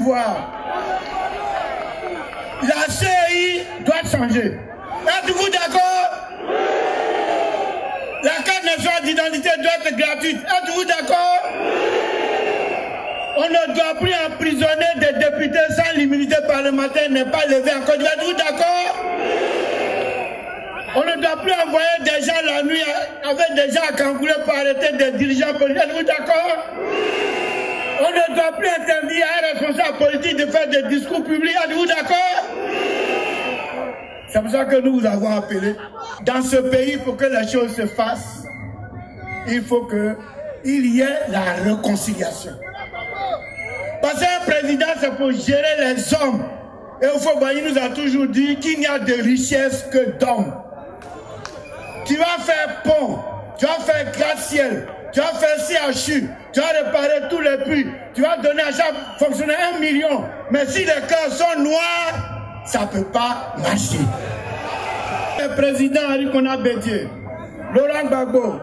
d'Ivoire. La CEI doit changer. Êtes-vous d'accord? La carte nationale d'identité doit être gratuite. Êtes-vous d'accord? On ne doit plus emprisonner des députés sans l'immunité parlementaire n'est pas levée en Côte d'Ivoire. Êtes-vous d'accord? On ne doit plus envoyer des gens la nuit avec des gens à Kangoulé pour arrêter des dirigeants politiques. Êtes-vous d'accord? On ne doit plus interdire à un responsable politique de faire des discours publics. Êtes-vous d'accord? C'est pour ça que nous vous avons appelé. Dans ce pays, pour que les choses se fassent, il faut qu'il y ait la réconciliation. Parce qu'un président, c'est pour gérer les hommes. Et Houphouët-Boigny nous a toujours dit qu'il n'y a de richesse que d'hommes. Tu vas faire pont, tu vas faire gratte-ciel, tu vas faire CHU, tu vas réparer tous les puits, tu vas donner à chaque fonctionnaire 1 million. Mais si les cœurs sont noirs, ça ne peut pas marcher. Le président Henri Konan Bédié, Laurent Gbagbo,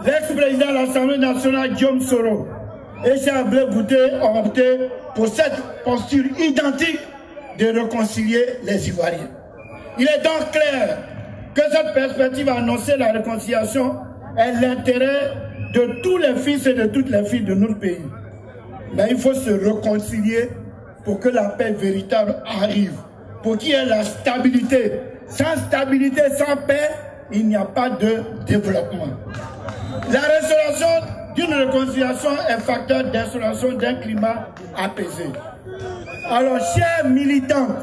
l'ex-président de l'Assemblée nationale Guillaume Soro et Charles Blé Goûté ont opté pour cette posture identique de réconcilier les Ivoiriens. Il est donc clair que cette perspective annoncer la réconciliation est l'intérêt de tous les fils et de toutes les filles de notre pays. Mais il faut se réconcilier pour que la paix véritable arrive, pour qu'il y ait la stabilité. Sans stabilité, sans paix, il n'y a pas de développement. La restauration d'une réconciliation est facteur d'instauration d'un climat apaisé. Alors, chers militants,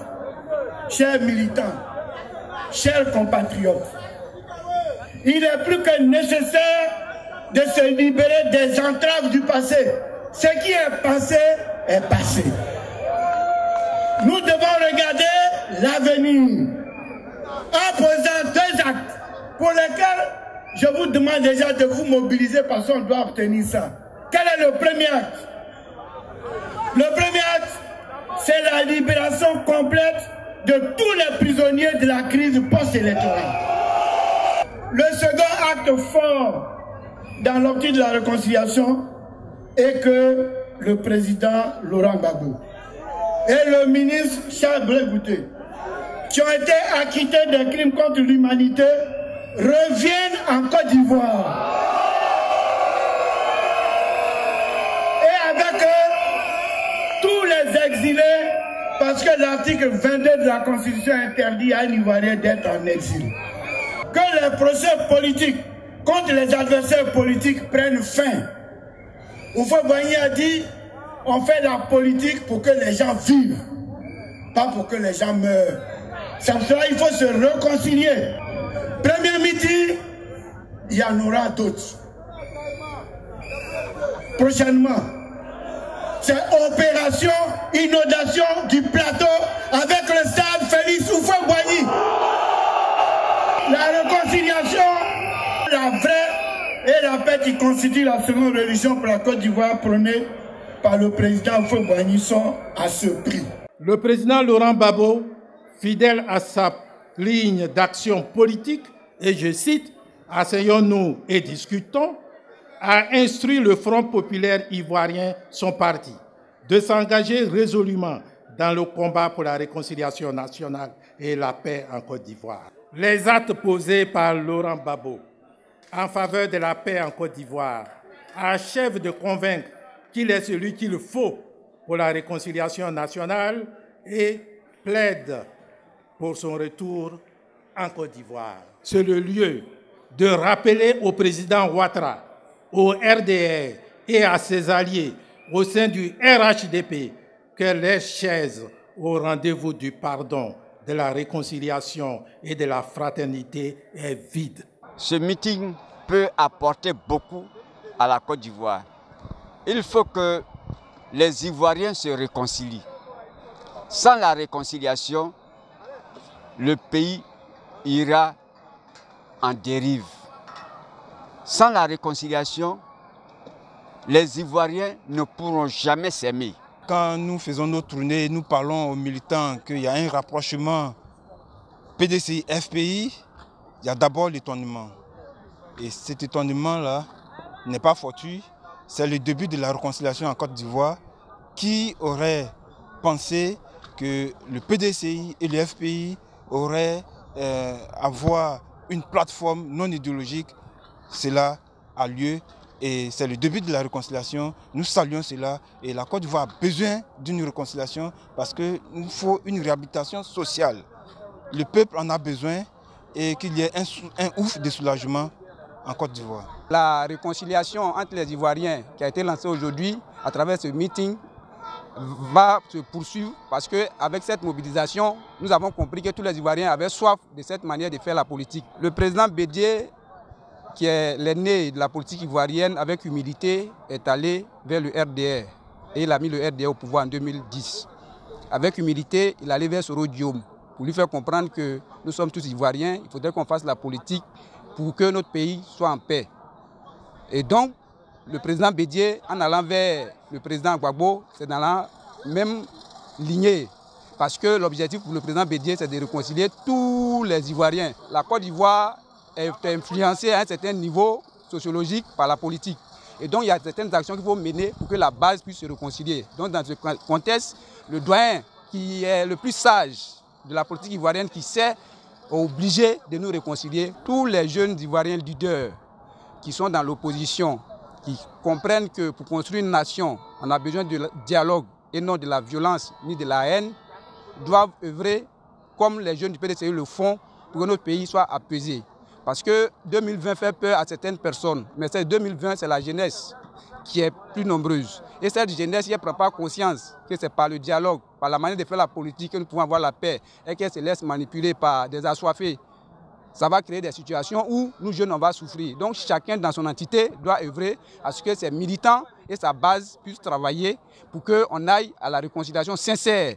chers compatriotes, il est plus que nécessaire de se libérer des entraves du passé. Ce qui est passé est passé. Nous devons regarder l'avenir en posant 2 actes pour lesquels je vous demande déjà de vous mobiliser parce qu'on doit obtenir ça. Quel est le premier acte? Le premier acte, c'est la libération complète de tous les prisonniers de la crise post-électorale. Le second acte fort dans l'optique de la réconciliation est que le président Laurent Gbagbo et le ministre Charles Blé Goûté, qui ont été acquittés des crimes contre l'humanité, reviennent en Côte d'Ivoire. Et avec eux, tous les exilés, parce que l'article 22 de la Constitution interdit à un Ivoirien d'être en exil. Que les procès politiques contre les adversaires politiques prennent fin. Houphouët-Boigny a dit, on fait la politique pour que les gens vivent, pas pour que les gens meurent. C'est pour cela qu'il faut se réconcilier. Premier meeting, il y en aura d'autres. Prochainement, c'est opération inondation du plateau avec le stade Félix Houphouët-Boigny. La réconciliation, la vraie et la paix qui constitue la seconde religion pour la Côte d'Ivoire prônée par le président Houphouët-Boigny sont à ce prix. Le président Laurent Gbagbo, fidèle à sa ligne d'action politique, et je cite, « Asseyons-nous et discutons », a instruit le Front populaire ivoirien, son parti, de s'engager résolument dans le combat pour la réconciliation nationale et la paix en Côte d'Ivoire. Les actes posés par Laurent Gbagbo en faveur de la paix en Côte d'Ivoire achèvent de convaincre qu'il est celui qu'il faut pour la réconciliation nationale et plaide pour son retour en Côte d'Ivoire. C'est le lieu de rappeler au président Ouattara, au RDR et à ses alliés au sein du RHDP que les chaises au rendez-vous du pardon, de la réconciliation et de la fraternité est vide. Ce meeting peut apporter beaucoup à la Côte d'Ivoire. Il faut que les Ivoiriens se réconcilient. Sans la réconciliation, le pays ira en dérive. Sans la réconciliation, les Ivoiriens ne pourront jamais s'aimer. Quand nous faisons nos tournées, nous parlons aux militants qu'il y a un rapprochement PDCI-FPI, il y a d'abord l'étonnement. Et cet étonnement-là n'est pas fortuit. C'est le début de la réconciliation en Côte d'Ivoire qui aurait penser que le PDCI et le FPI auraient avoir une plateforme non idéologique. Cela a lieu et c'est le début de la réconciliation. Nous saluons cela et la Côte d'Ivoire a besoin d'une réconciliation parce qu'il faut une réhabilitation sociale. Le peuple en a besoin et qu'il y ait un ouf de soulagement en Côte d'Ivoire. La réconciliation entre les Ivoiriens qui a été lancée aujourd'hui à travers ce meeting va se poursuivre parce qu'avec cette mobilisation, nous avons compris que tous les Ivoiriens avaient soif de cette manière de faire la politique. Le président Bédié, qui est l'aîné de la politique ivoirienne, avec humilité, est allé vers le RDR et il a mis le RDR au pouvoir en 2010. Avec humilité, il est allé vers Soro Diom pour lui faire comprendre que nous sommes tous Ivoiriens, il faudrait qu'on fasse la politique pour que notre pays soit en paix. Et donc, le président Bédié, en allant vers le président Gbagbo, c'est dans la même lignée. Parce que l'objectif pour le président Bédié, c'est de réconcilier tous les Ivoiriens. La Côte d'Ivoire est influencée à un certain niveau sociologique par la politique. Et donc, il y a certaines actions qu'il faut mener pour que la base puisse se réconcilier. Donc, dans ce contexte, le doyen, qui est le plus sage de la politique ivoirienne, qui s'est obligé de nous réconcilier, tous les jeunes Ivoiriens leaders qui sont dans l'opposition, qui comprennent que pour construire une nation, on a besoin de dialogue et non de la violence ni de la haine, doivent œuvrer comme les jeunes du PDCI le font pour que notre pays soit apaisé. Parce que 2020 fait peur à certaines personnes, mais 2020, c'est la jeunesse qui est plus nombreuse. Et cette jeunesse, elle ne prend pas conscience que c'est par le dialogue, par la manière de faire la politique que nous pouvons avoir la paix et qu'elle se laisse manipuler par des assoiffés. Ça va créer des situations où nous jeunes, on va souffrir. Donc chacun dans son entité doit œuvrer à ce que ses militants et sa base puissent travailler pour qu'on aille à la réconciliation sincère.